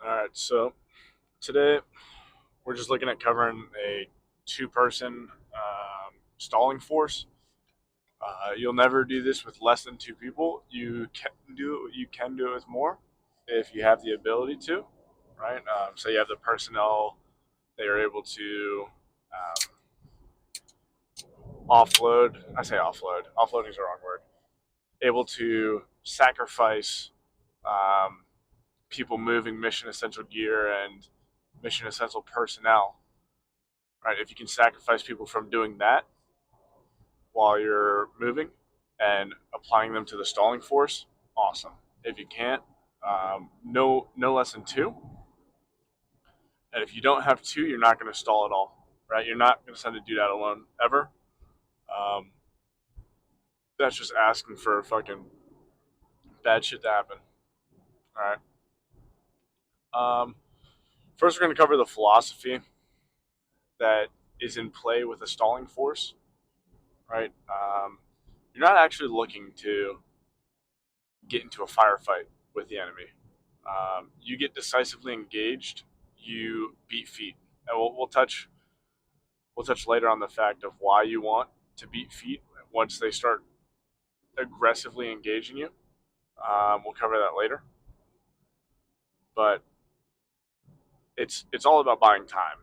All right, so today we're just looking at covering a two-person stalling force. You'll never do this with less than two people. You can do it with more if you have the ability to, right? So you have the personnel; they are able to offload. I say offload. Offloading is the wrong word. Able to sacrifice um, people moving mission essential gear and mission essential personnel, right? If you can sacrifice people from doing that while you're moving and applying them to the stalling force, awesome. If you can't, no less than two. And if you don't have two, you're not going to stall at all, right? You're not going to send a dude out alone ever. Um, that's just asking for fucking bad shit to happen. All right. First, we're going to cover the philosophy that is in play with a stalling force, right? You're not actually looking to get into a firefight with the enemy. You get decisively engaged, you beat feet, and we'll touch later on the fact of why you want to beat feet once they start aggressively engaging you. We'll cover that later, but it's all about buying time,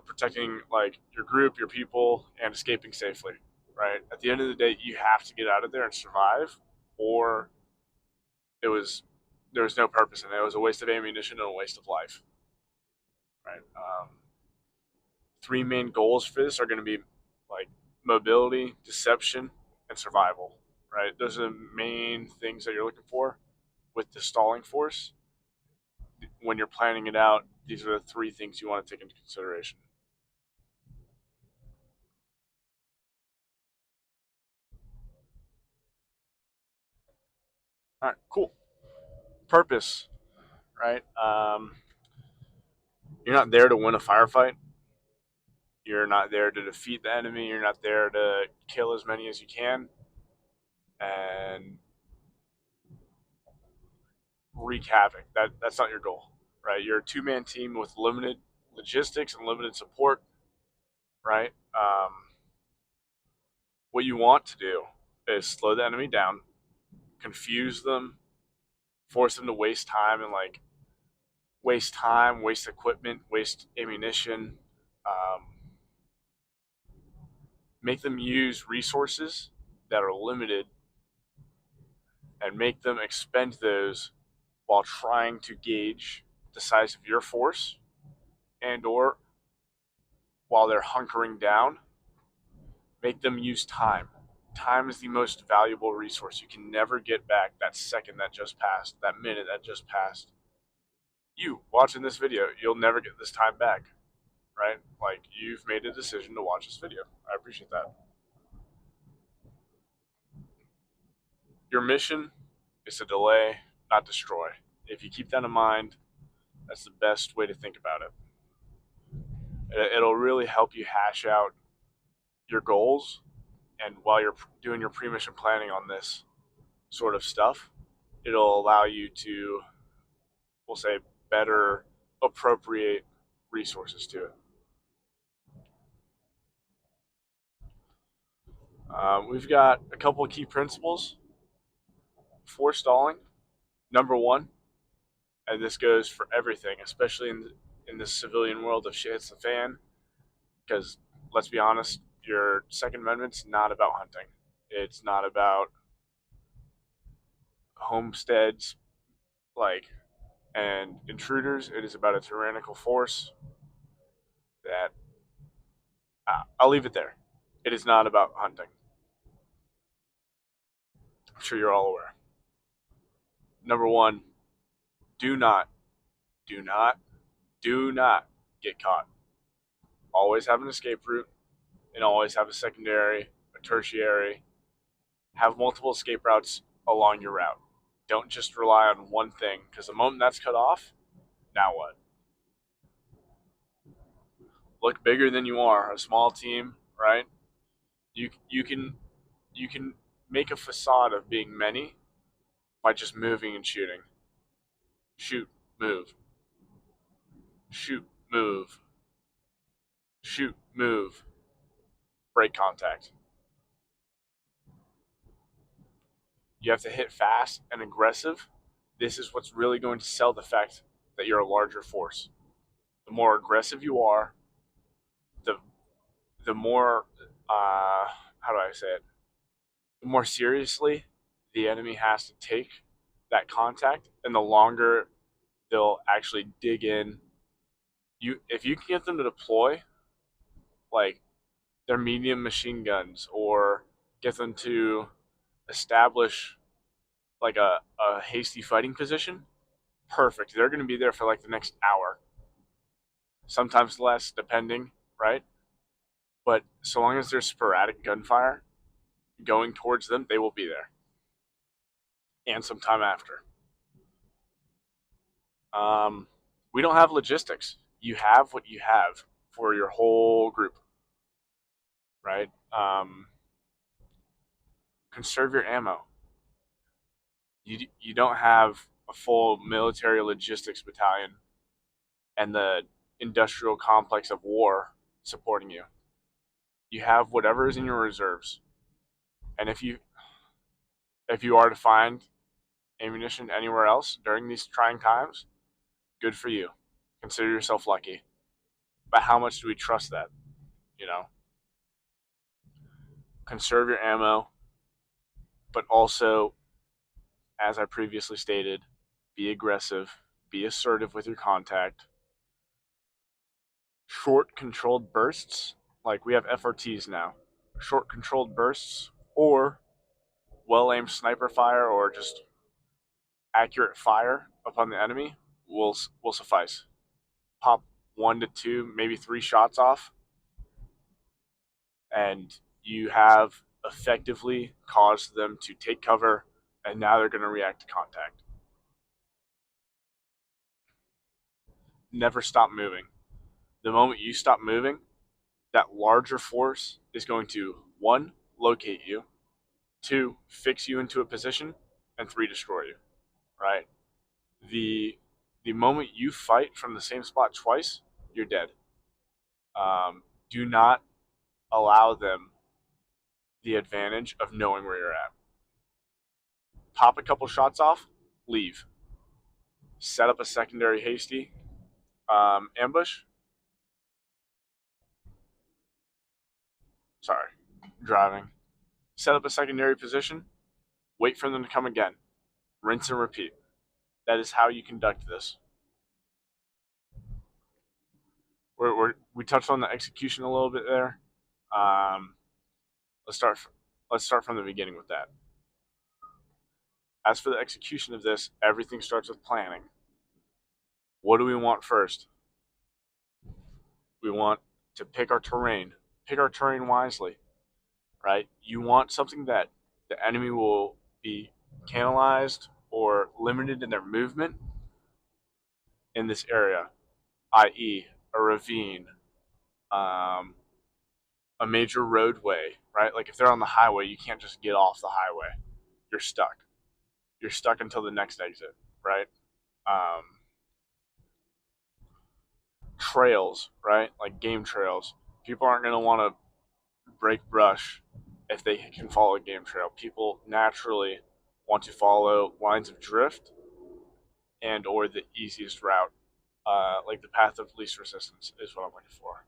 protecting like your group, your people, and escaping safely. Right at the end of the day, you have to get out of there and survive, or it was there was no purpose in it. It was a waste of ammunition and a waste of life. Right. Three main goals for this are going to be like mobility, deception, and survival. Right. Those are the main things that you're looking for with the stalling force. When you're planning it out, these are the three things you want to take into consideration. All right. Cool. Purpose. Right. You're not there to win a firefight. You're not there to defeat the enemy. You're not there to kill as many as you can and wreak havoc. That's not your goal, right? You're a two-man team with limited logistics and limited support, right? What you want to do is slow the enemy down, confuse them, force them to waste time, waste equipment, waste ammunition, um, make them use resources that are limited, and make them expend those while trying to gauge the size of your force and or while they're hunkering down, make them use time. Time is the most valuable resource. You can never get back that second that just passed, that minute that just passed. You watching this video, you'll never get this time back, right? Like you've made a decision to watch this video. I appreciate that. Your mission is to delay, not destroy. If you keep that in mind, that's the best way to think about it. It'll really help you hash out your goals, and while you're doing your pre-mission planning on this sort of stuff, it'll allow you to, we'll say, better appropriate resources to it. We've got a couple of key principles for stalling. Number one, and this goes for everything, especially in the civilian world if shit hits the fan, because let's be honest, your Second Amendment's not about hunting. It's not about homesteads, like, and intruders. It is about a tyrannical force that I'll leave it there. It is not about hunting. I'm sure you're all aware. Number one, do not, do not, do not get caught. Always have an escape route and always have a secondary, a tertiary. Have multiple escape routes along your route. Don't just rely on one thing, because the moment that's cut off, now what? Look bigger than you are. A small team, right? You can make a facade of being many by just moving and shooting. Shoot, move. shoot, move, shoot, move, break contact. You have to hit fast and aggressive. This is what's really going to sell the fact that you're a larger force. The more aggressive you are, the the more how do I say it? The more seriously the enemy has to take that contact, and the longer they'll actually dig in. If you can get them to deploy like their medium machine guns, or get them to establish like a hasty fighting position, perfect. They're going to be there for like the next hour, sometimes less, depending, right? But so long as there's sporadic gunfire going towards them, they will be there, and some time after. We don't have logistics. You have what you have for your whole group, right? Conserve your ammo. You don't have a full military logistics battalion and the industrial complex of war supporting you. You have whatever is in your reserves, and if you are to find ammunition anywhere else during these trying times, good for you. Consider yourself lucky. But how much do we trust that? You know, conserve your ammo, but also, as I previously stated, be aggressive, be assertive with your contact. Short controlled bursts, like we have FRTs now. Short controlled bursts, or well aimed sniper fire, or just accurate fire upon the enemy will suffice. Pop 1 to 2, maybe 3 shots off, and you have effectively caused them to take cover, and now they're going to react to contact. Never stop moving. The moment you stop moving, that larger force is going to, 1, locate you, 2, fix you into a position, and 3, destroy you. Right? The moment you fight from the same spot twice, you're dead. Do not allow them the advantage of knowing where you're at. Pop a couple shots off, leave. Set up a secondary hasty ambush. Sorry, driving. Set up a secondary position. Wait for them to come again. Rinse and repeat. That is how you conduct this. We touched on the execution a little bit there. Let's start. Let's start from the beginning with that. As for the execution of this, everything starts with planning. What do we want first? We want to pick our terrain. Pick our terrain wisely, right? You want something that the enemy will be canalized or limited in their movement in this area, i.e., a ravine, um, a major roadway, right? Like if they're on the highway, you can't just get off the highway. You're stuck. You're stuck until the next exit, right? Um, Trails, right? Like game trails. People aren't going to want to break brush if they can follow a game trail. People naturally want to follow lines of drift and or the easiest route, like the path of least resistance is what I'm looking for.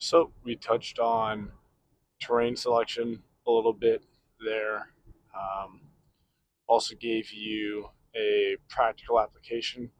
So we touched on terrain selection a little bit there. Um, Also gave you a practical application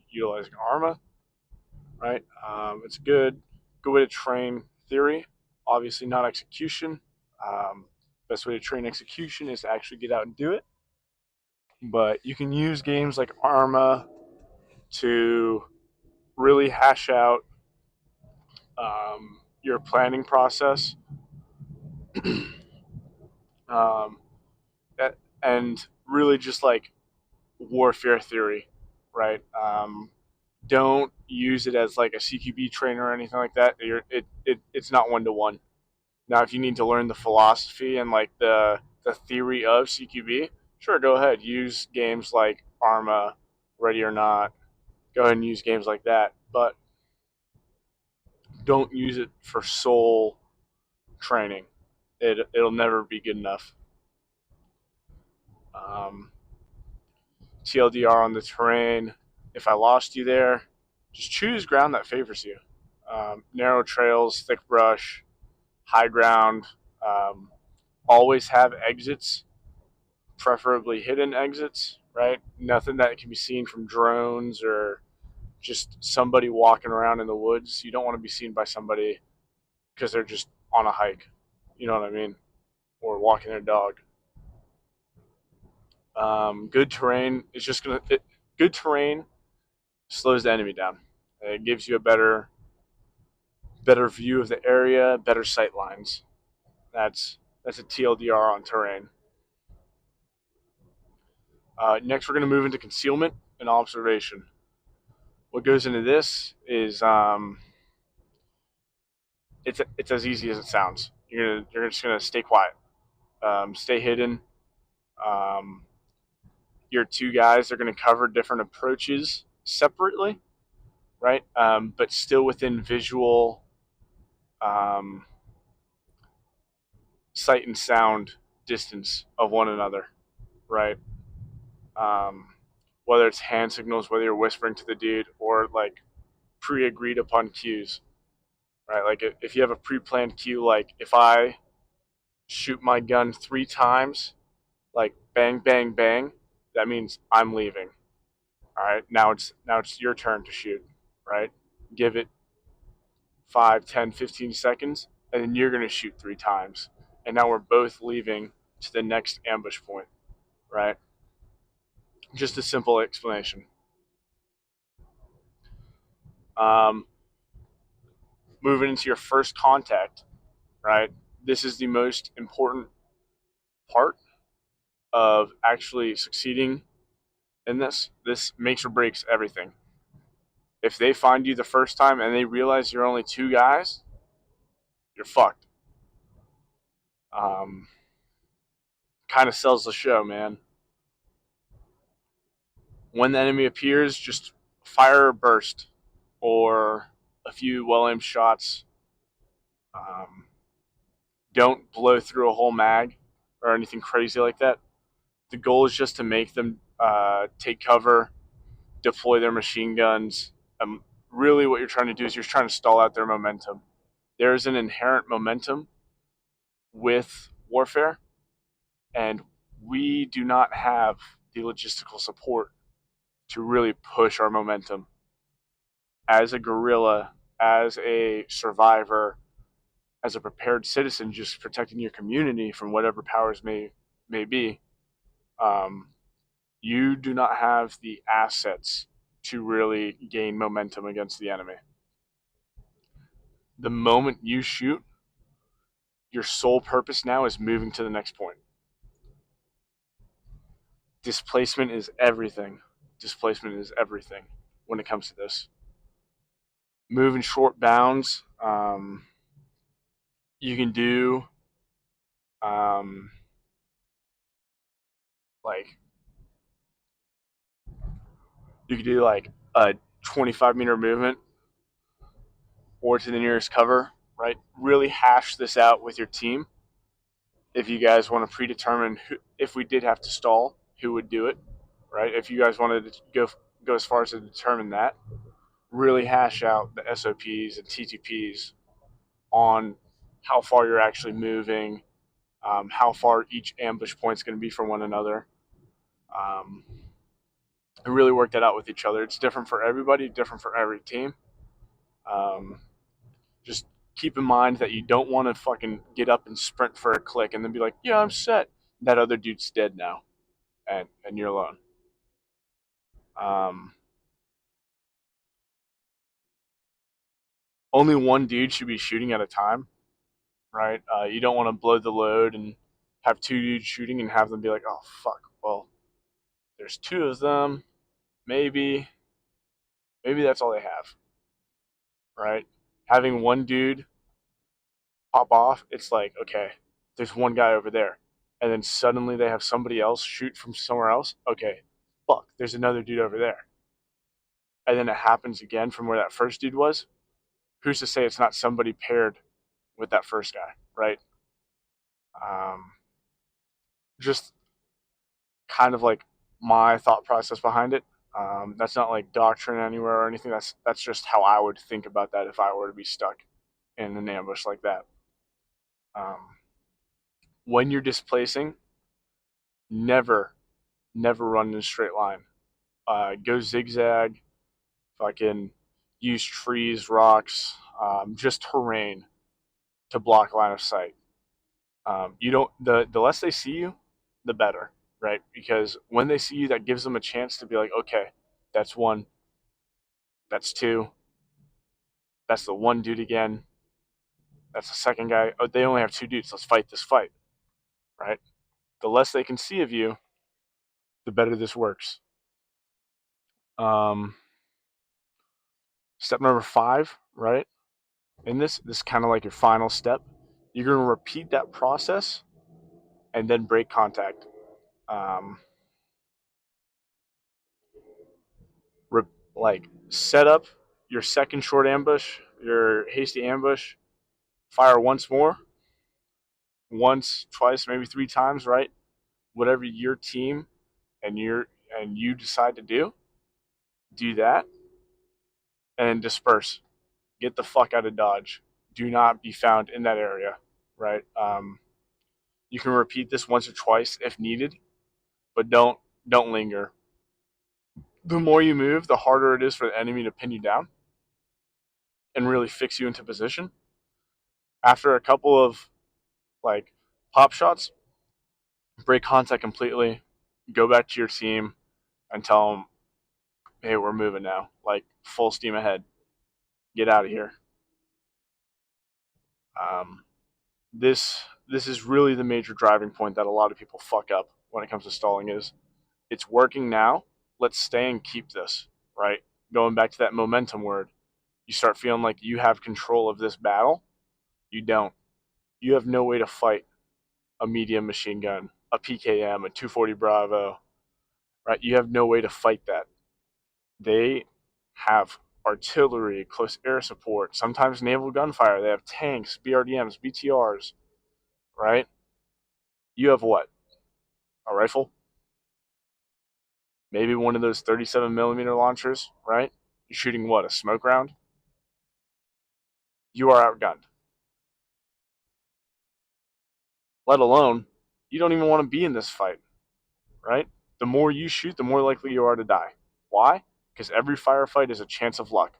utilizing ARMA, right? It's a good way to train theory. Obviously, not execution. Um, Best way to train execution is to actually get out and do it. But you can use games like ARMA to really hash out your planning process, um, and really just like warfare theory, right? Don't use it as like a CQB trainer or anything like that. It's not one to one. Now, if you need to learn the philosophy and like the theory of CQB, sure, go ahead. Use games like Arma, Ready or Not. Go ahead and use games like that, but don't use it for sole training. It'll never be good enough. Um, TLDR on the terrain. If I lost you there, just choose ground that favors you. Narrow trails, thick brush, high ground. Um, Always have exits, preferably hidden exits, right? Nothing that can be seen from drones or just somebody walking around in the woods. You don't want to be seen by somebody because they're just on a hike. You know what I mean? Or walking their dog. Good terrain is just gonna. Good terrain slows the enemy down. It gives you a better view of the area, better sight lines. That's a TLDR on terrain. Next, we're going to move into concealment and observation. What goes into this is it's as easy as it sounds. You're just gonna stay quiet, stay hidden. Um, your two guys are going to cover different approaches separately, right? But still within visual um, sight and sound distance of one another, right? Um, Whether it's hand signals, whether you're whispering to the dude, or like pre-agreed upon cues, right? Like if you have a pre-planned cue, like if I shoot my gun 3 times, like bang, bang, bang, that means I'm leaving. All right, now it's your turn to shoot, right? Give it 5, 10, 15 seconds, and then you're gonna shoot 3 times, and now we're both leaving to the next ambush point, right? Just a simple explanation. Um, Moving into your first contact, right? This is the most important part of actually succeeding in this. This makes or breaks everything. If they find you the first time and they realize you're only 2 guys, you're fucked. Um, Kind of sells the show, man. When the enemy appears, just fire a burst or a few well aimed shots. Um, don't blow through a whole mag or anything crazy like that. The goal is just to make them take cover, deploy their machine guns. Really, what you're trying to do is you're trying to stall out their momentum. There is an inherent momentum with warfare, and we do not have the logistical support to really push our momentum. As a guerrilla, as a survivor, as a prepared citizen, just protecting your community from whatever powers may be, um, you do not have the assets to really gain momentum against the enemy. The moment you shoot, your sole purpose now is moving to the next point. Displacement is everything. Displacement is everything when it comes to this. Move in short bounds. You can do um, like you could do like a 25-meter movement or to the nearest cover, right? Really hash this out with your team. If you guys want to predetermine if we did have to stall, who would do it, right? If you guys wanted to go as far as to determine that, really hash out the SOPs and TTPs on how far you're actually moving, how far each ambush point is going to be from one another. Um, and really work that out with each other. It's different for everybody, different for every team. Um, just keep in mind that you don't want to fucking get up and sprint for a click and then be like, yeah, I'm set. That other dude's dead now, and you're alone. Um, Only one dude should be shooting at a time, right? You don't want to blow the load and have 2 dudes shooting and have them be like, oh fuck, well, There's two of them. Maybe that's all they have, right? Having one dude pop off, it's like, okay, there's one guy over there. And then suddenly they have somebody else shoot from somewhere else. Okay, fuck, there's another dude over there. And then it happens again from where that first dude was. Who's to say it's not somebody paired with that first guy, right? Um, just kind of like my thought process behind it. That's not like doctrine anywhere or anything. That's just how I would think about that if I were to be stuck in an ambush like that. Um, when you're displacing, never, never run in a straight line. Go zigzag. Fucking use trees, rocks, just terrain to block line of sight. You don't the less they see you, the better, right? Because when they see you, that gives them a chance to be like, okay, that's one, that's two, that's the one dude again, that's the second guy. Oh, they only have two dudes. Let's fight this fight, right? The less they can see of you, the better this works. Um, Step number 5, right? In this is kind of like your final step. You're going to repeat that process and then break contact. Um, re- like set up your second short ambush, your hasty ambush, fire once more, once, twice, maybe 3 times, right? Whatever your team and you decide to do that, and disperse. Get the fuck out of Dodge. Do not be found in that area, right? You can repeat this once or twice if needed, but don't linger. The more you move, the harder it is for the enemy to pin you down and really fix you into position. After a couple of like pop shots, break contact completely, go back to your team and tell them, hey, we're moving now, like full steam ahead, get out of here. Um, this is really the major driving point that a lot of people fuck up when it comes to stalling is it's working now, let's stay and keep this, right? Going back to that momentum word, you start feeling like you have control of this battle. You don't. You have no way to fight a medium machine gun, a PKM, a 240 Bravo, right? You have no way to fight that. They have artillery, close air support, sometimes naval gunfire. They have tanks, BRDMs, BTRs, right? You have what? A rifle? Maybe one of those 37 millimeter launchers, right? You're shooting what? A smoke round? You are outgunned. Let alone, you don't even want to be in this fight, right? The more you shoot, the more likely you are to die. Why? Because every firefight is a chance of luck.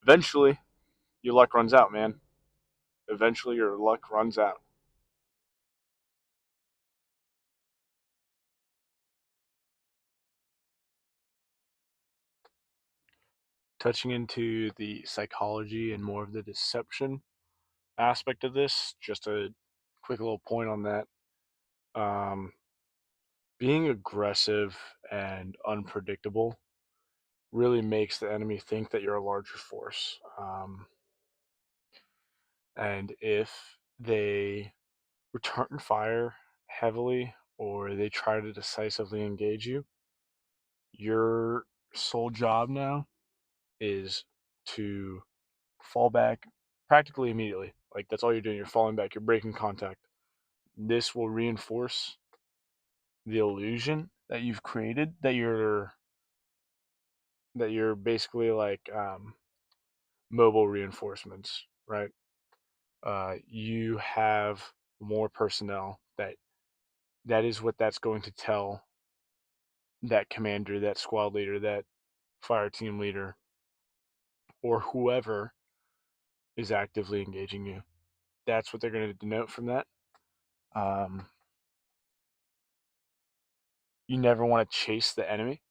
Eventually, your luck runs out, man. Eventually, your luck runs out. Touching into the psychology and more of the deception aspect of this, just a quick little point on that. Um, Being aggressive and unpredictable really makes the enemy think that you're a larger force. And if they return fire heavily or they try to decisively engage you, your sole job now is to fall back practically immediately. Like that's all you're doing. You're falling back. You're breaking contact. This will reinforce the illusion that you've created that you're basically like mobile reinforcements, right? You have more personnel that is what that's going to tell that commander, that squad leader, that fire team leader, or whoever is actively engaging you. That's what they're going to denote from that. Um, you never want to chase the enemy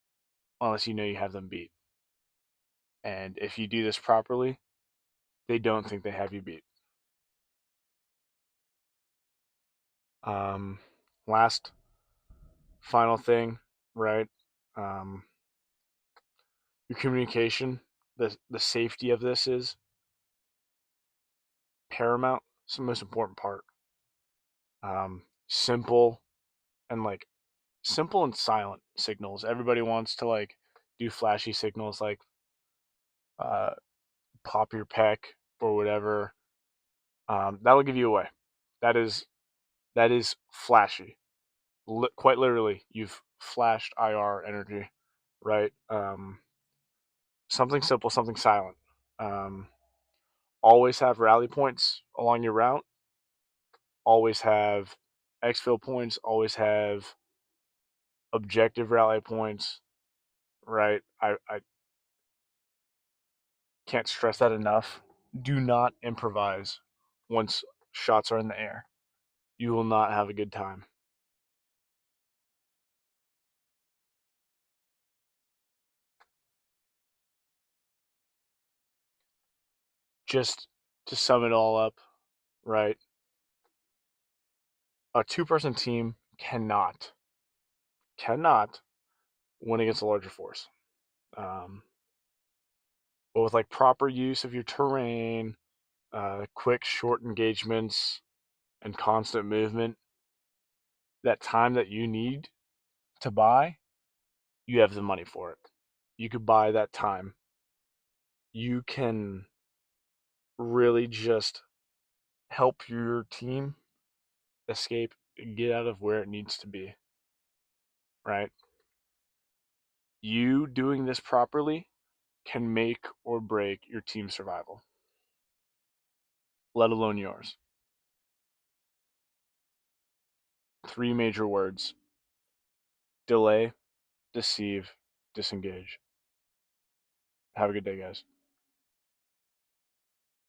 unless you know you have them beat. And if you do this properly, they don't think they have you beat. Um, last final thing, right? Um, your communication, the safety of this is paramount. It's the most important part. Simple and like simple and silent signals. Everybody wants to like do flashy signals like uh, pop your peck or whatever. That'll give you away. That is that is flashy. Quite literally, you've flashed IR energy, right? Something simple, something silent. Um, Always have rally points along your route. Always have exfil points. Always have objective rally points, right? I can't stress that enough. Do not improvise once shots are in the air. You will not have a good time. Just to sum it all up, right? A two-person team cannot win against a larger force. Um, but with like proper use of your terrain, quick, short engagements, and constant movement, that time that you need to buy, you have the money for it. You could buy that time. You can really just help your team escape, get out of where it needs to be, right? You doing this properly can make or break your team's survival, let alone yours. Three major words: delay, deceive, disengage. Have a good day, guys.